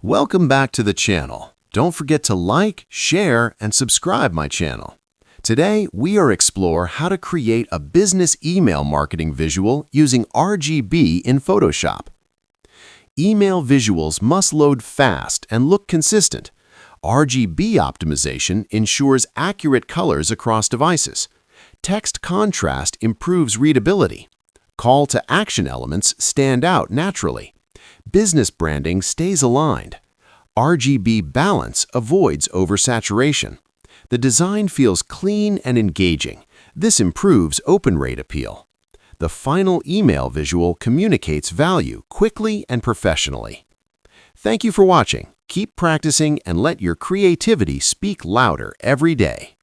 Welcome back to the channel. Don't forget to like, share, and subscribe my channel. Today, we are explore how to create a business email marketing visual using RGB in Photoshop. Email visuals must load fast and look consistent. RGB optimization ensures accurate colors across devices. Text contrast improves readability. Call to action elements stand out naturally. Business branding stays aligned. RGB balance avoids oversaturation. The design feels clean and engaging. This improves open rate appeal. The final email visual communicates value quickly and professionally. Thank you for watching. Keep practicing and let your creativity speak louder every day.